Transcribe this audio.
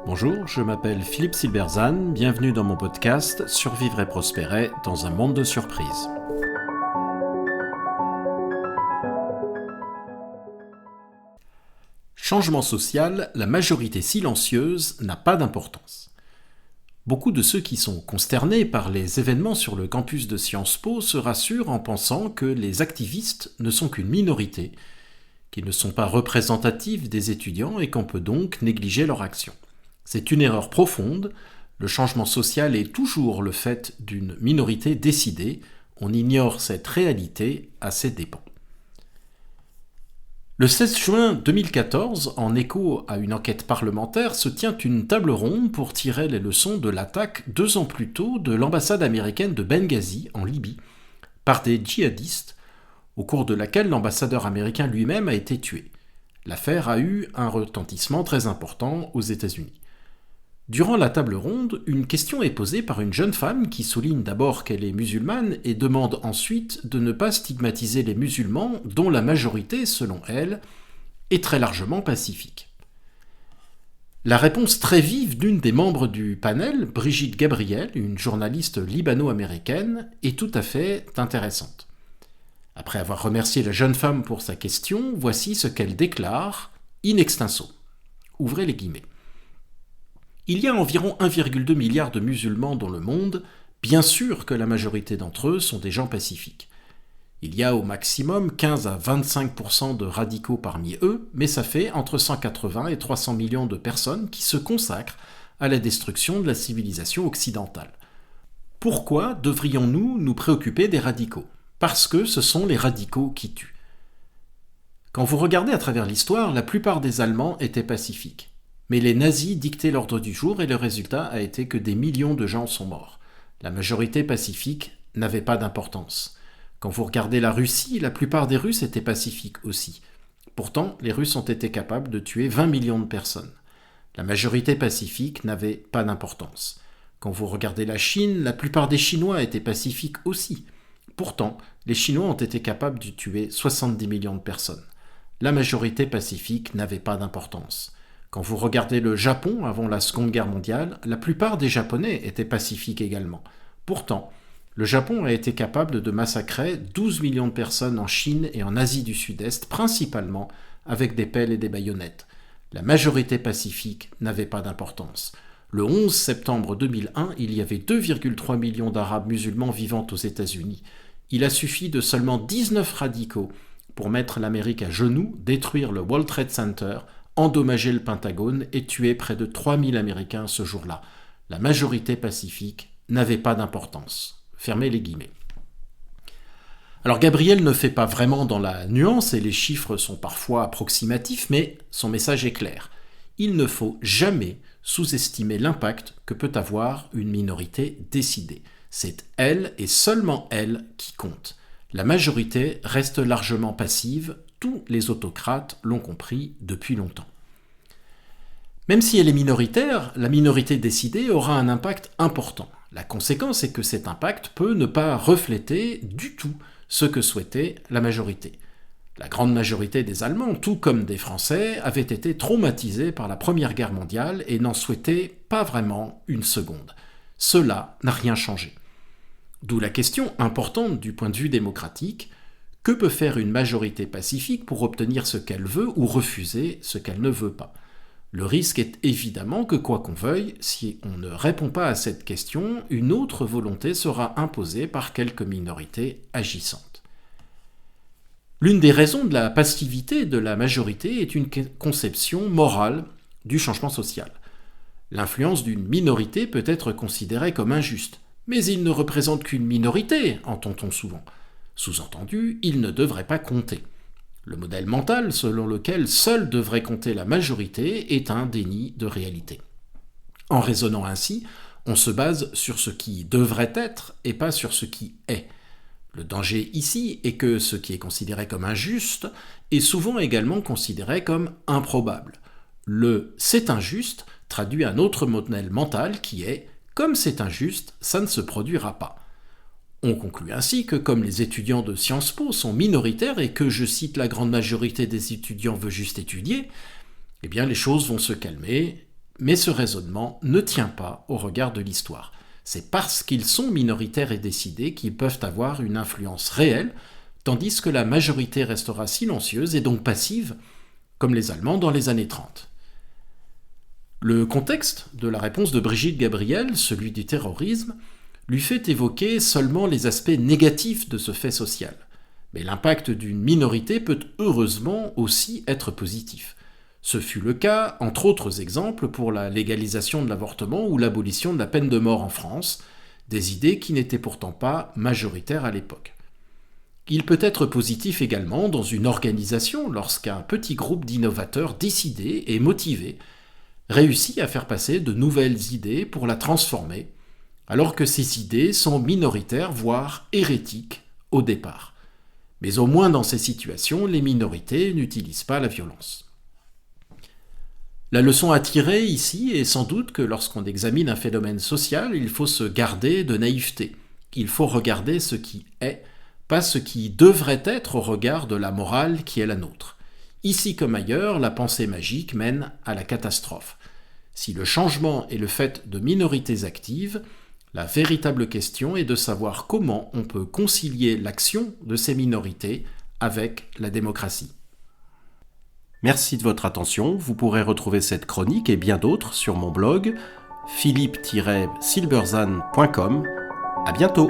Bonjour, je m'appelle Philippe Silberzan, bienvenue dans mon podcast Survivre et prospérer dans un monde de surprises. Changement social, la majorité silencieuse n'a pas d'importance. Beaucoup de ceux qui sont consternés par les événements sur le campus de Sciences Po se rassurent en pensant que les activistes ne sont qu'une minorité, qu'ils ne sont pas représentatifs des étudiants et qu'on peut donc négliger leur action. C'est une erreur profonde, le changement social est toujours le fait d'une minorité décidée, on ignore cette réalité à ses dépens. Le 16 juin 2014, en écho à une enquête parlementaire, se tient une table ronde pour tirer les leçons de l'attaque 2 ans plus tôt de l'ambassade américaine de Benghazi, en Libye, par des djihadistes, au cours de laquelle l'ambassadeur américain lui-même a été tué. L'affaire a eu un retentissement très important aux États-Unis. Durant la table ronde, une question est posée par une jeune femme qui souligne d'abord qu'elle est musulmane et demande ensuite de ne pas stigmatiser les musulmans dont la majorité, selon elle, est très largement pacifique. La réponse très vive d'une des membres du panel, Brigitte Gabriel, une journaliste libano-américaine, est tout à fait intéressante. Après avoir remercié la jeune femme pour sa question, voici ce qu'elle déclare in extenso. Ouvrez les guillemets. Il y a environ 1,2 milliard de musulmans dans le monde, bien sûr que la majorité d'entre eux sont des gens pacifiques. Il y a au maximum 15 à 25% de radicaux parmi eux, mais ça fait entre 180 et 300 millions de personnes qui se consacrent à la destruction de la civilisation occidentale. Pourquoi devrions-nous nous préoccuper des radicaux ? Parce que ce sont les radicaux qui tuent. Quand vous regardez à travers l'histoire, la plupart des Allemands étaient pacifiques. Mais les nazis dictaient l'ordre du jour et le résultat a été que des millions de gens sont morts. La majorité pacifique n'avait pas d'importance. Quand vous regardez la Russie, la plupart des Russes étaient pacifiques aussi. Pourtant, les Russes ont été capables de tuer 20 millions de personnes. La majorité pacifique n'avait pas d'importance. Quand vous regardez la Chine, la plupart des Chinois étaient pacifiques aussi. Pourtant, les Chinois ont été capables de tuer 70 millions de personnes. La majorité pacifique n'avait pas d'importance. Quand vous regardez le Japon avant la Seconde Guerre mondiale, la plupart des Japonais étaient pacifiques également. Pourtant, le Japon a été capable de massacrer 12 millions de personnes en Chine et en Asie du Sud-Est, principalement avec des pelles et des baïonnettes. La majorité pacifique n'avait pas d'importance. Le 11 septembre 2001, il y avait 2,3 millions d'Arabes musulmans vivant aux États-Unis. Il a suffi de seulement 19 radicaux pour mettre l'Amérique à genoux, détruire le World Trade Center, endommager le Pentagone et tuer près de 3000 Américains ce jour-là. La majorité pacifique n'avait pas d'importance. Fermez les guillemets. Alors Gabriel ne fait pas vraiment dans la nuance et les chiffres sont parfois approximatifs, mais son message est clair. Il ne faut jamais sous-estimer l'impact que peut avoir une minorité décidée. C'est elle et seulement elle qui compte. La majorité reste largement passive, tous les autocrates l'ont compris depuis longtemps. Même si elle est minoritaire, la minorité décidée aura un impact important. La conséquence est que cet impact peut ne pas refléter du tout ce que souhaitait la majorité. La grande majorité des Allemands, tout comme des Français, avaient été traumatisés par la Première Guerre mondiale et n'en souhaitaient pas vraiment une seconde. Cela n'a rien changé. D'où la question importante du point de vue démocratique, que peut faire une majorité pacifique pour obtenir ce qu'elle veut ou refuser ce qu'elle ne veut pas ? Le risque est évidemment que, quoi qu'on veuille, si on ne répond pas à cette question, une autre volonté sera imposée par quelques minorités agissantes. L'une des raisons de la passivité de la majorité est une conception morale du changement social. L'influence d'une minorité peut être considérée comme injuste, mais il ne représente qu'une minorité, entend-on souvent. Sous-entendu, il ne devrait pas compter. Le modèle mental selon lequel seule devrait compter la majorité est un déni de réalité. En raisonnant ainsi, on se base sur ce qui devrait être et pas sur ce qui est. Le danger ici est que ce qui est considéré comme injuste est souvent également considéré comme improbable. Le « c'est injuste » traduit un autre modèle mental qui est « comme c'est injuste, ça ne se produira pas ». On conclut ainsi que comme les étudiants de Sciences Po sont minoritaires et que, je cite, la grande majorité des étudiants veut juste étudier, eh bien les choses vont se calmer, mais ce raisonnement ne tient pas au regard de l'histoire. C'est parce qu'ils sont minoritaires et décidés qu'ils peuvent avoir une influence réelle, tandis que la majorité restera silencieuse et donc passive, comme les Allemands dans les années 30. Le contexte de la réponse de Brigitte Gabriel, celui du terrorisme, lui fait évoquer seulement les aspects négatifs de ce fait social. Mais l'impact d'une minorité peut heureusement aussi être positif. Ce fut le cas, entre autres exemples, pour la légalisation de l'avortement ou l'abolition de la peine de mort en France, des idées qui n'étaient pourtant pas majoritaires à l'époque. Il peut être positif également dans une organisation lorsqu'un petit groupe d'innovateurs décidés et motivés réussit à faire passer de nouvelles idées pour la transformer, alors que ces idées sont minoritaires, voire hérétiques au départ. Mais au moins dans ces situations, les minorités n'utilisent pas la violence. La leçon à tirer ici est sans doute que lorsqu'on examine un phénomène social, il faut se garder de naïveté. Il faut regarder ce qui est, pas ce qui devrait être au regard de la morale qui est la nôtre. Ici comme ailleurs, la pensée magique mène à la catastrophe. Si le changement est le fait de minorités actives, la véritable question est de savoir comment on peut concilier l'action de ces minorités avec la démocratie. Merci de votre attention. Vous pourrez retrouver cette chronique et bien d'autres sur mon blog philippe-silberzan.com. À bientôt.